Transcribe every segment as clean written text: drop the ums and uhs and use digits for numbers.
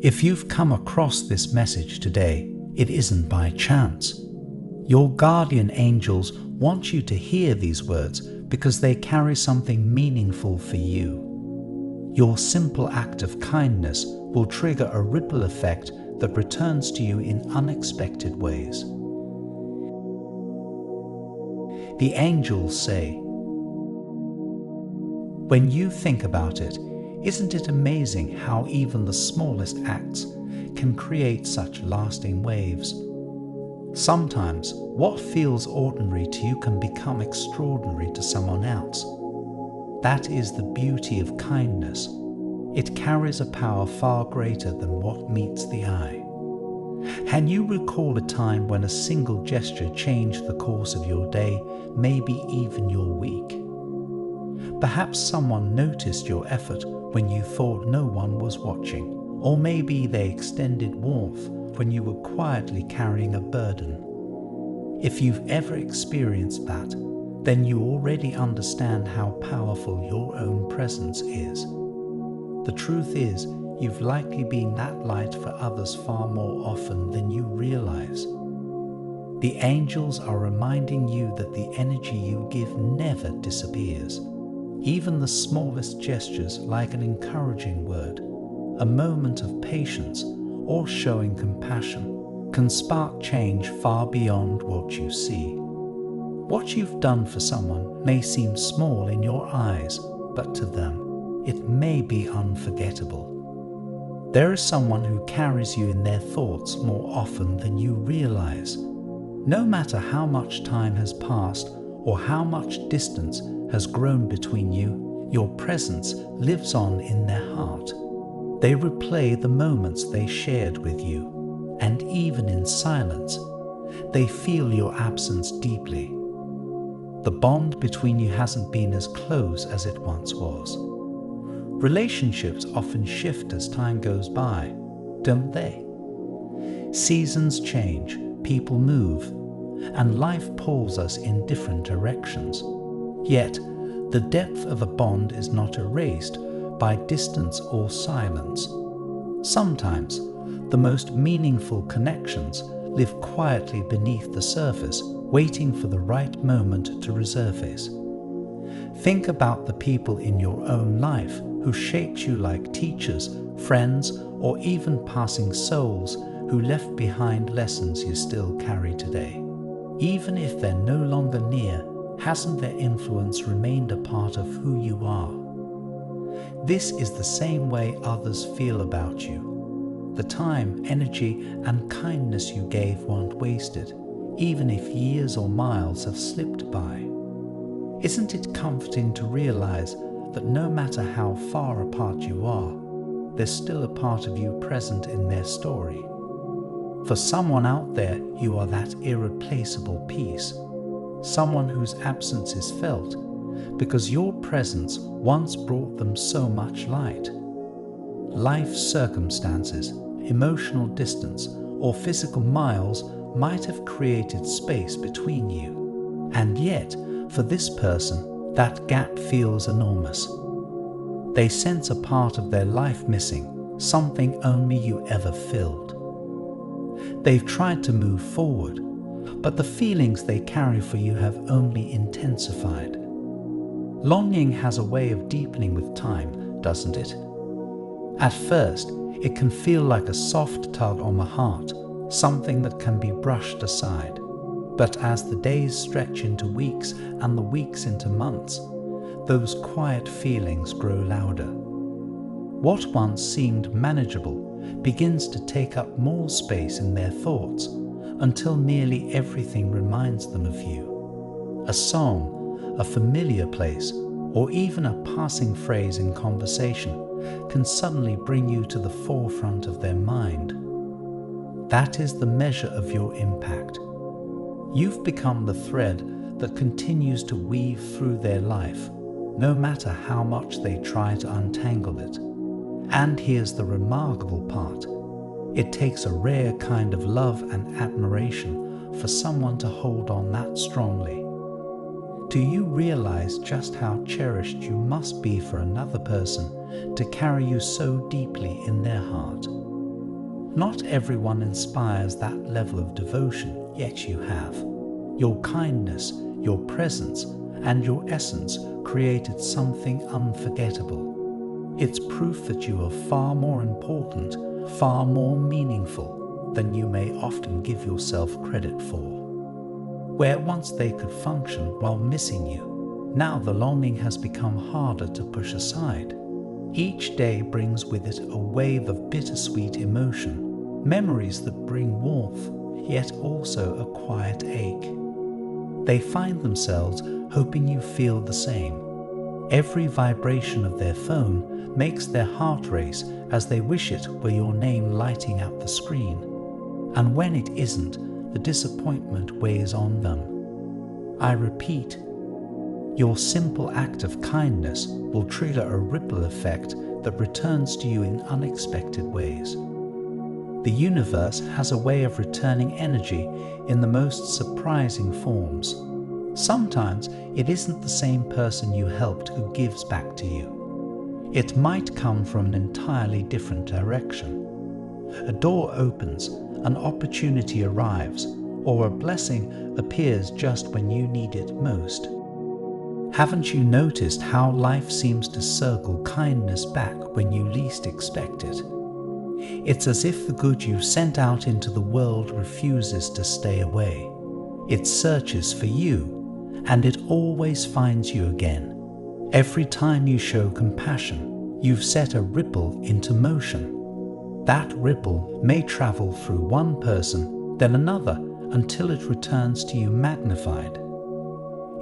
If you've come across this message today, it isn't by chance. Your guardian angels want you to hear these words because they carry something meaningful for you. Your simple act of kindness will trigger a ripple effect that returns to you in unexpected ways. The angels say, when you think about it, isn't it amazing how even the smallest acts can create such lasting waves? Sometimes what feels ordinary to you can become extraordinary to someone else. That is the beauty of kindness. It carries a power far greater than what meets the eye. Can you recall a time when a single gesture changed the course of your day, maybe even your week? Perhaps someone noticed your effort when you thought no one was watching, or maybe they extended warmth when you were quietly carrying a burden. If you've ever experienced that, then you already understand how powerful your own presence is. The truth is, you've likely been that light for others far more often than you realize. The angels are reminding you that the energy you give never disappears. Even the smallest gestures, like an encouraging word, a moment of patience, or showing compassion, can spark change far beyond what you see. What you've done for someone may seem small in your eyes, but to them, it may be unforgettable. There is someone who carries you in their thoughts more often than you realize. No matter how much time has passed or how much distance has grown between you, your presence lives on in their heart. They replay the moments they shared with you, and even in silence, they feel your absence deeply. The bond between you hasn't been as close as it once was. Relationships often shift as time goes by, don't they? Seasons change, people move, and life pulls us in different directions. Yet, the depth of a bond is not erased by distance or silence. Sometimes, the most meaningful connections live quietly beneath the surface, waiting for the right moment to resurface. Think about the people in your own life who shaped you, like teachers, friends, or even passing souls who left behind lessons you still carry today. Even if they're no longer near, hasn't their influence remained a part of who you are? This is the same way others feel about you. The time, energy, and kindness you gave weren't wasted, even if years or miles have slipped by. Isn't it comforting to realize that no matter how far apart you are, there's still a part of you present in their story? For someone out there, you are that irreplaceable piece. Someone whose absence is felt because your presence once brought them so much light. Life circumstances, emotional distance, or physical miles might have created space between you. And yet, for this person, that gap feels enormous. They sense a part of their life missing, something only you ever filled. They've tried to move forward, but the feelings they carry for you have only intensified. Longing has a way of deepening with time, doesn't it? At first, it can feel like a soft tug on the heart, something that can be brushed aside. But as the days stretch into weeks and the weeks into months, those quiet feelings grow louder. What once seemed manageable begins to take up more space in their thoughts until nearly everything reminds them of you. A song, a familiar place, or even a passing phrase in conversation can suddenly bring you to the forefront of their mind. That is the measure of your impact. You've become the thread that continues to weave through their life, no matter how much they try to untangle it. And here's the remarkable part. It takes a rare kind of love and admiration for someone to hold on that strongly. Do you realize just how cherished you must be for another person to carry you so deeply in their heart? Not everyone inspires that level of devotion, yet you have. Your kindness, your presence, and your essence created something unforgettable. It's proof that you are far more important, far more meaningful than you may often give yourself credit for. Where once they could function while missing you, now the longing has become harder to push aside. Each day brings with it a wave of bittersweet emotion, memories that bring warmth, yet also a quiet ache. They find themselves hoping you feel the same. Every vibration of their phone makes their heart race as they wish it were your name lighting up the screen. And when it isn't, the disappointment weighs on them. I repeat, your simple act of kindness will trigger a ripple effect that returns to you in unexpected ways. The universe has a way of returning energy in the most surprising forms. Sometimes it isn't the same person you helped who gives back to you. It might come from an entirely different direction. A door opens, an opportunity arrives, or a blessing appears just when you need it most. Haven't you noticed how life seems to circle kindness back when you least expect it? It's as if the good you sent out into the world refuses to stay away. It searches for you, and it always finds you again. Every time you show compassion, you've set a ripple into motion. That ripple may travel through one person, then another, until it returns to you magnified.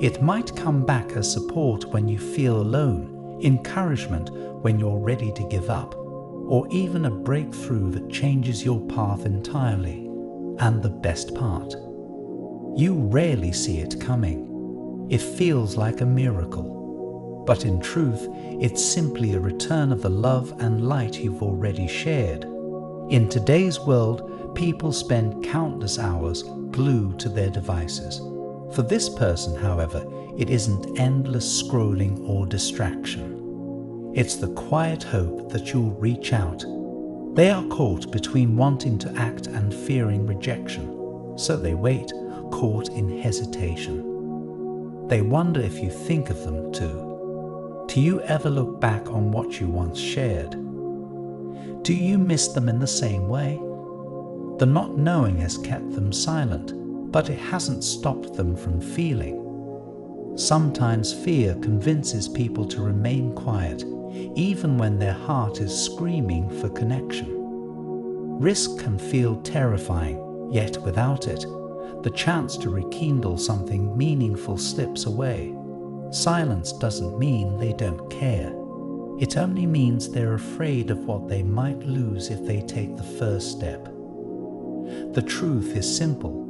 It might come back as support when you feel alone, encouragement when you're ready to give up, or even a breakthrough that changes your path entirely. And the best part, you rarely see it coming. It feels like a miracle. But in truth, it's simply a return of the love and light you've already shared. In today's world, people spend countless hours glued to their devices. For this person, however, it isn't endless scrolling or distraction. It's the quiet hope that you'll reach out. They are caught between wanting to act and fearing rejection, so they wait, caught in hesitation. They wonder if you think of them too. Do you ever look back on what you once shared? Do you miss them in the same way? The not knowing has kept them silent, but it hasn't stopped them from feeling. Sometimes fear convinces people to remain quiet, even when their heart is screaming for connection. Risk can feel terrifying, yet without it, the chance to rekindle something meaningful slips away. Silence doesn't mean they don't care. It only means they're afraid of what they might lose if they take the first step. The truth is simple.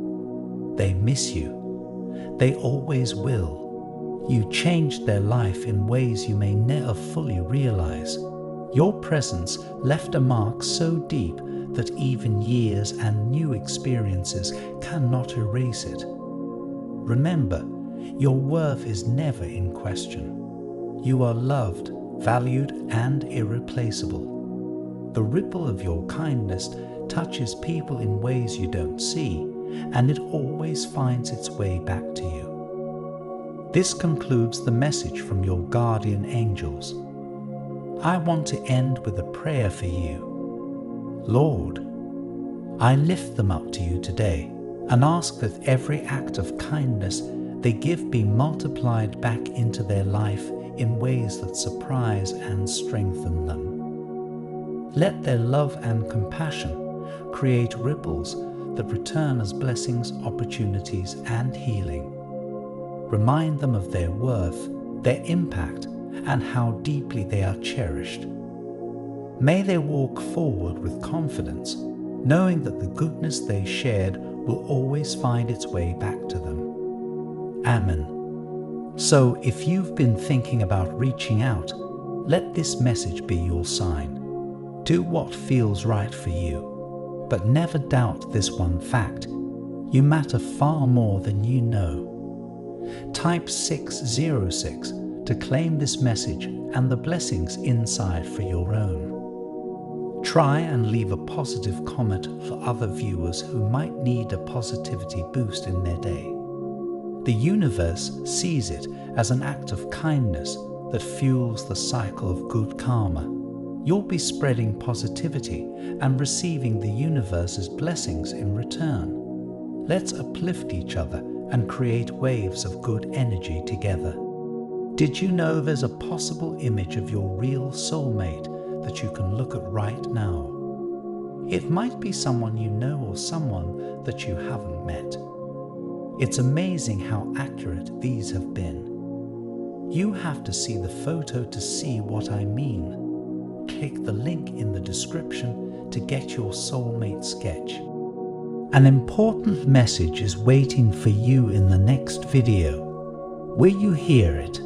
They miss you. They always will. You changed their life in ways you may never fully realize. Your presence left a mark so deep that even years and new experiences cannot erase it. Remember, your worth is never in question. You are loved, valued, and irreplaceable. The ripple of your kindness touches people in ways you don't see, and it always finds its way back to you. This concludes the message from your guardian angels. I want to end with a prayer for you. Lord, I lift them up to you today and ask that every act of kindness they give be multiplied back into their life in ways that surprise and strengthen them. Let their love and compassion create ripples that return as blessings, opportunities, and healing. Remind them of their worth, their impact, and how deeply they are cherished. May they walk forward with confidence, knowing that the goodness they shared will always find its way back to them. Amen. So, if you've been thinking about reaching out, let this message be your sign. Do what feels right for you. But never doubt this one fact: you matter far more than you know. Type 606 to claim this message and the blessings inside for your own. Try and leave a positive comment for other viewers who might need a positivity boost in their day. The universe sees it as an act of kindness that fuels the cycle of good karma. You'll be spreading positivity and receiving the universe's blessings in return. Let's uplift each other and create waves of good energy together. Did you know there's a possible image of your real soulmate that you can look at right now? It might be someone you know or someone that you haven't met. It's amazing how accurate these have been. You have to see the photo to see what I mean. Click the link in the description to get your soulmate sketch. An important message is waiting for you in the next video. Will you hear it?